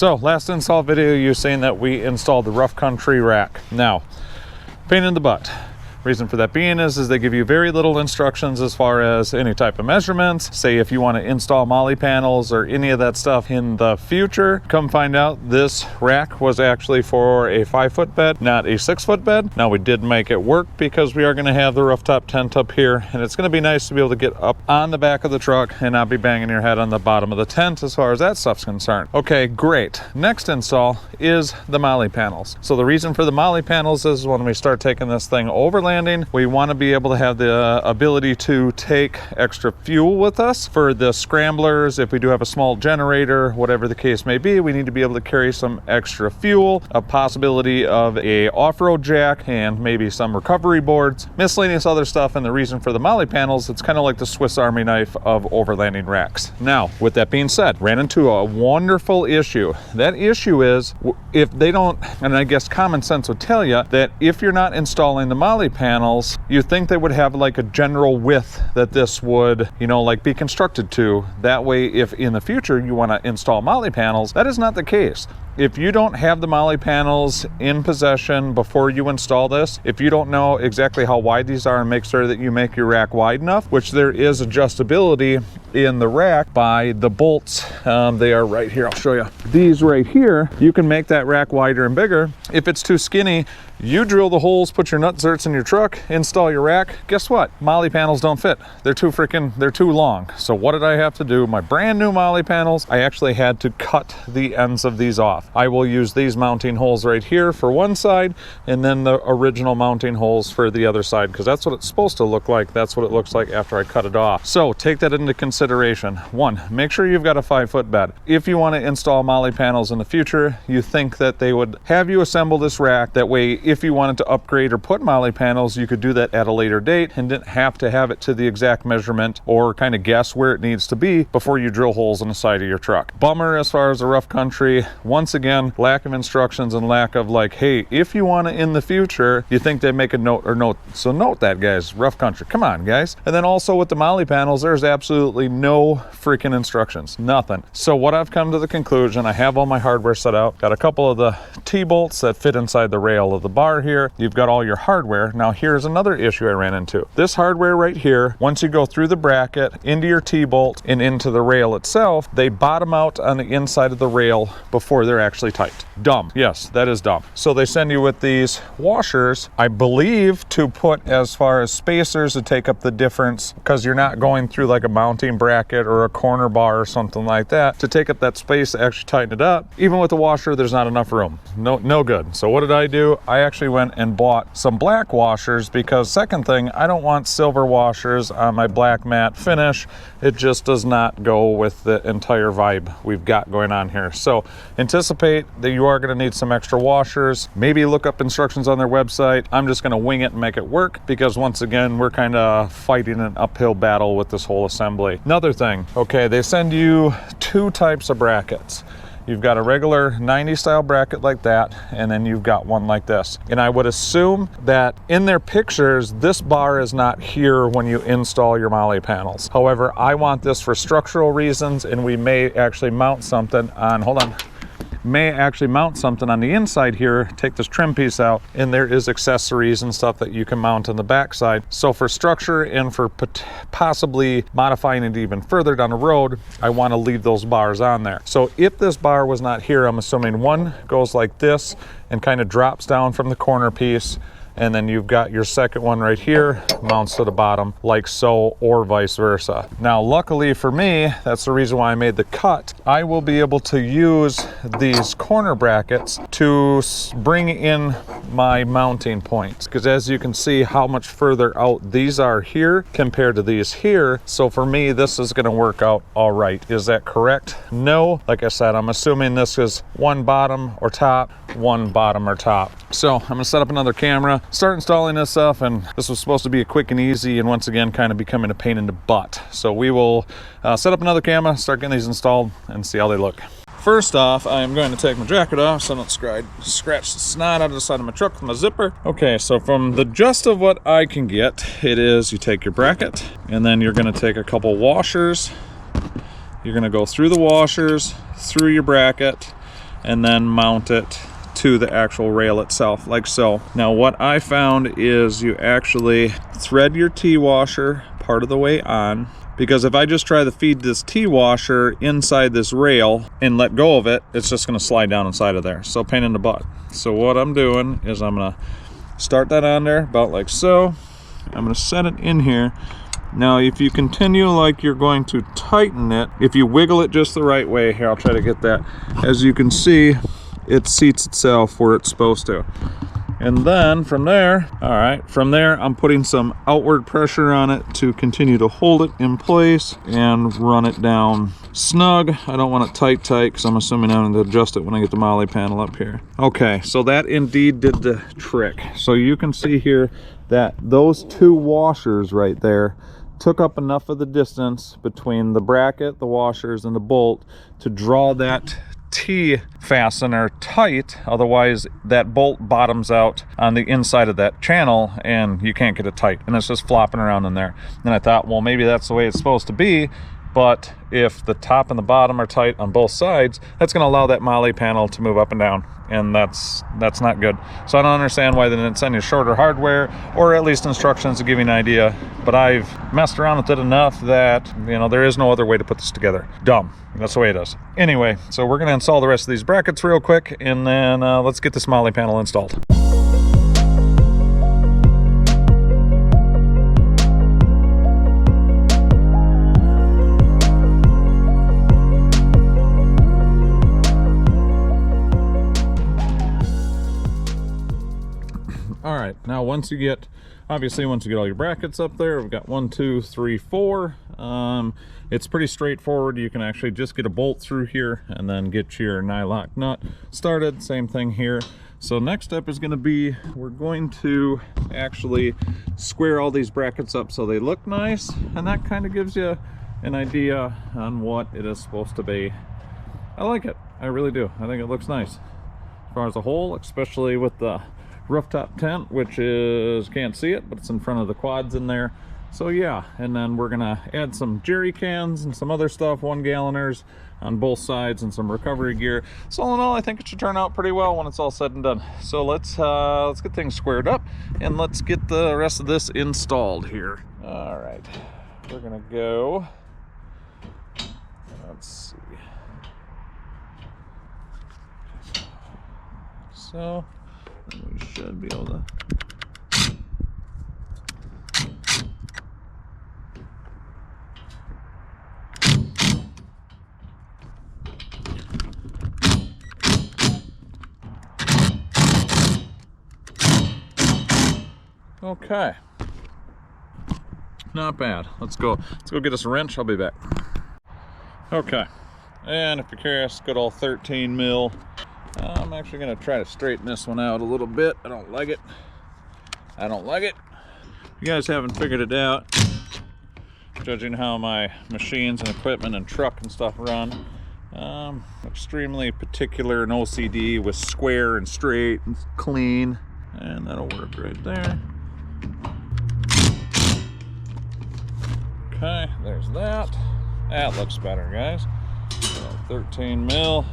So last install video, you were saying that we installed the Rough Country rack. Now, pain in the butt. Reason for that being is they give you very little instructions as far as any type of measurements. Say if you want to install Molle panels or any of that stuff in the future, come find out this rack was actually for a 5-foot bed, not a 6-foot bed. Now we did make it work because we are going to have the rooftop tent up here, and it's going to be nice to be able to get up on the back of the truck and not be banging your head on the bottom of the tent as far as that stuff's concerned. Okay, great. Next install is the Molle panels. So the reason for the Molle panels is when we start taking this thing overland, we want to be able to have the ability to take extra fuel with us for the scramblers. If we do have a small generator, whatever the case may be, we need to be able to carry some extra fuel, a possibility of a off-road jack, and maybe some recovery boards, miscellaneous other stuff. And the reason for the Molle panels, it's kind of like the Swiss Army knife of overlanding racks. Now, with that being said, ran into a wonderful issue. That issue is if they don't, and I guess common sense would tell you that if you're not installing the Molle panels, you think they would have like a general width that this would, you know, like be constructed to. That way, if in the future you want to install Molle panels, that is not the case. If you don't have the Molle panels in possession before you install this, if you don't know exactly how wide these are, and make sure that you make your rack wide enough, which there is adjustability in the rack by the bolts. They are right here. I'll show you. These right here, you can make that rack wider and bigger. If it's too skinny, you drill the holes, put your nut zerts in your truck, install your rack. Guess what? Molle panels don't fit. They're too long. So what did I have to do? My brand new Molle panels, I actually had to cut the ends of these off. I will use these mounting holes right here for one side, and then the original mounting holes for the other side, because that's what it's supposed to look like. That's what it looks like after I cut it off. So take that into consideration. One, make sure you've got a 5-foot bed. If you want to install Molle panels in the future, you think that they would have you assemble this rack. That way, if you wanted to upgrade or put Molle panels, you could do that at a later date and didn't have to have it to the exact measurement or kind of guess where it needs to be before you drill holes in the side of your truck. Bummer as far as the Rough Country. Once again, lack of instructions and lack of like, hey, if you want to in the future, you think they make a note or note. So note that, guys. Rough Country, come on, guys. And then also with the Molle panels, there's absolutely no freaking instructions, nothing. So what I've come to the conclusion, I have all my hardware set out, got a couple of the T-bolts that fit inside the rail of the bar here. You've got all your hardware. Now here's another issue I ran into. This hardware right here, once you go through the bracket into your T-bolt and into the rail itself, they bottom out on the inside of the rail before they're actually tight. Dumb. Yes, that is dumb. So they send you with these washers, I believe, to put as far as spacers to take up the difference, because you're not going through like a mounting bracket or a corner bar or something like that to take up that space to actually tighten it up. Even with the washer, there's not enough room. No good. So what did I do? I actually went and bought some black washers, because second thing, I don't want silver washers on my black matte finish. It just does not go with the entire vibe we've got going on here. So anticipate that you are going to need some extra washers. Maybe look up instructions on their website. I'm just going to wing it and make it work, because once again, we're kind of fighting an uphill battle with this whole assembly. Another thing, okay, they send you 2 types of brackets. You've got a regular 90 style bracket like that, and then you've got one like this. And I would assume that in their pictures, this bar is not here when you install your Molle panels. However, I want this for structural reasons, and we may actually mount something on, hold on, may actually mount something on the inside here, take this trim piece out, and there is accessories and stuff that you can mount on the back side. So for structure and for possibly modifying it even further down the road, I want to leave those bars on there. So if this bar was not here, I'm assuming one goes like this and kind of drops down from the corner piece, and then you've got your second one right here, mounts to the bottom like so, or vice versa. Now, luckily for me, that's the reason why I made the cut. I will be able to use these corner brackets to bring in my mounting points, because as you can see how much further out these are here compared to these here. So for me, this is going to work out all right. Is that correct? No. Like I said, I'm assuming this is one bottom or top, one bottom or top. So I'm going to set up another camera, start installing this stuff, and this was supposed to be a quick and easy, and once again kind of becoming a pain in the butt. So we will set up another camera, start getting these installed, and see how they look. First off, I am going to take my jacket off so I don't scratch the snot out of the side of my truck with my zipper. Okay, so from the gist of what I can get, it is you take your bracket, and then you're going to take a couple washers. You're going to go through the washers, through your bracket, and then mount it to the actual rail itself, like so. Now what I found is you actually thread your T-washer part of the way on, because if I just try to feed this T-washer inside this rail and let go of it, it's just gonna slide down inside of there. So pain in the butt. So what I'm doing is I'm gonna start that on there about like so. I'm gonna set it in here. Now if you continue like you're going to tighten it, if you wiggle it just the right way, here I'll try to get that. As you can see, it seats itself where it's supposed to. And then from there, all right, from there I'm putting some outward pressure on it to continue to hold it in place and run it down snug. I don't want it tight because I'm assuming I'm going to adjust it when I get the Molle panel up here. Okay, so that indeed did the trick. So you can see here that those two washers right there took up enough of the distance between the bracket, the washers, and the bolt to draw that T fastener tight. Otherwise that bolt bottoms out on the inside of that channel and you can't get it tight, and it's just flopping around in there. And I thought, well, maybe that's the way it's supposed to be, but if the top and the bottom are tight on both sides, that's going to allow that Molle panel to move up and down, and that's not good. So I don't understand why they didn't send you shorter hardware, or at least instructions to give you an idea. But I've messed around with it enough that, you know, there is no other way to put this together. Dumb. That's the way it is. Anyway, so we're going to install the rest of these brackets real quick, and then let's get this Molle panel installed. All right, now once you get all your brackets up there, we've got 1, 2, 3, 4. It's pretty straightforward. You can actually just get a bolt through here and then get your nylock nut started. Same thing here. So next step is going to be, we're going to actually square all these brackets up so they look nice, and that kind of gives you an idea on what it is supposed to be. I like it. I really do. I think it looks nice as far as a whole, especially with the rooftop tent, which is, can't see it, but it's in front of the quads in there. So yeah, and then we're gonna add some jerry cans and some other stuff, 1-galloners on both sides, and some recovery gear. So all in all, I think it should turn out pretty well when it's all said and done. So let's get things squared up, and let's get the rest of this installed here. All right, we're gonna go, let's see, so we should be able to. Okay, not bad. Let's go get us a wrench. I'll be back. Okay, and if you're curious, good old 13 mil. I'm actually going to try to straighten this one out a little bit. I don't like it. If you guys haven't figured it out, judging how my machines and equipment and truck and stuff run, extremely particular and OCD with square and straight and clean, and that'll work right there. Okay, there's that. That looks better, guys. So 13 mil.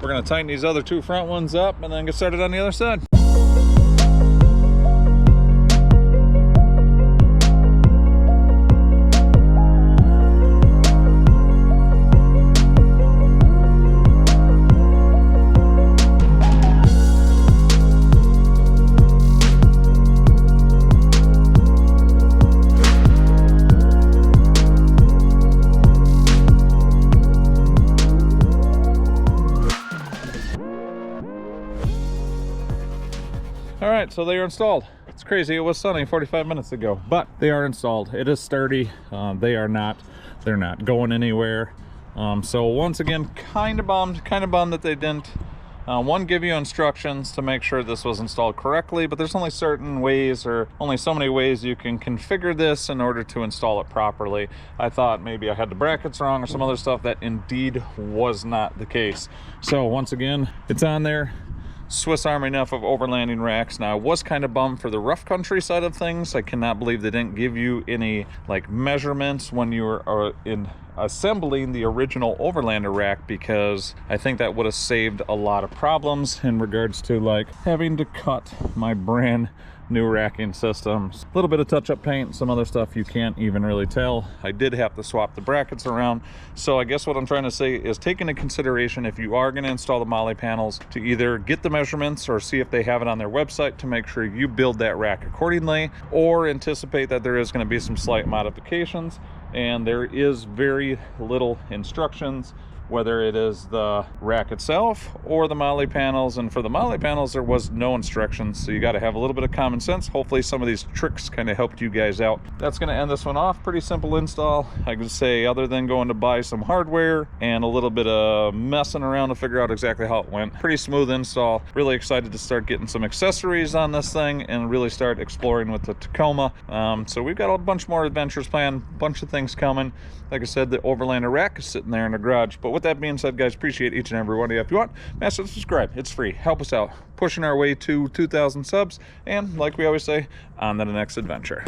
We're going to tighten these other two front ones up and then get started on the other side. All right, so they are installed. It's crazy, it was sunny 45 minutes ago, but they are installed. It is sturdy. They're not going anywhere. So once again, kind of bummed that they didn't give you instructions to make sure this was installed correctly, but there's only certain ways, or only so many ways you can configure this in order to install it properly. I thought maybe I had the brackets wrong or some other stuff. That indeed was not the case. So once again, it's on there. Swiss Army knife of overlanding racks. Now I was kind of bummed for the rough country side of things. I cannot believe they didn't give you any like measurements when you were assembling the original Overlander rack, because I think that would have saved a lot of problems in regards to like having to cut my brand new racking systems. A little bit of touch-up paint, some other stuff you can't even really tell. I did have to swap the brackets around. So I guess what I'm trying to say is take into consideration, if you are going to install the Molle panels, to either get the measurements or see if they have it on their website to make sure you build that rack accordingly, or anticipate that there is going to be some slight modifications. And there is very little instructions, whether it is the rack itself or the Molle panels. And for the Molle panels, there was no instructions, so you got to have a little bit of common sense. Hopefully some of these tricks kind of helped you guys out. That's going to end this one off. Pretty simple install, I can say, other than going to buy some hardware and a little bit of messing around to figure out exactly how it went. Pretty smooth install. Really excited to start getting some accessories on this thing and really start exploring with the Tacoma. So we've got a bunch more adventures planned, bunch of things coming. Like I said, the Overlander rack is sitting there in the garage. But with that being said, guys, appreciate each and every one of you. If you want, master, subscribe. It's free. Help us out. Pushing our way to 2,000 subs. And like we always say, on to the next adventure.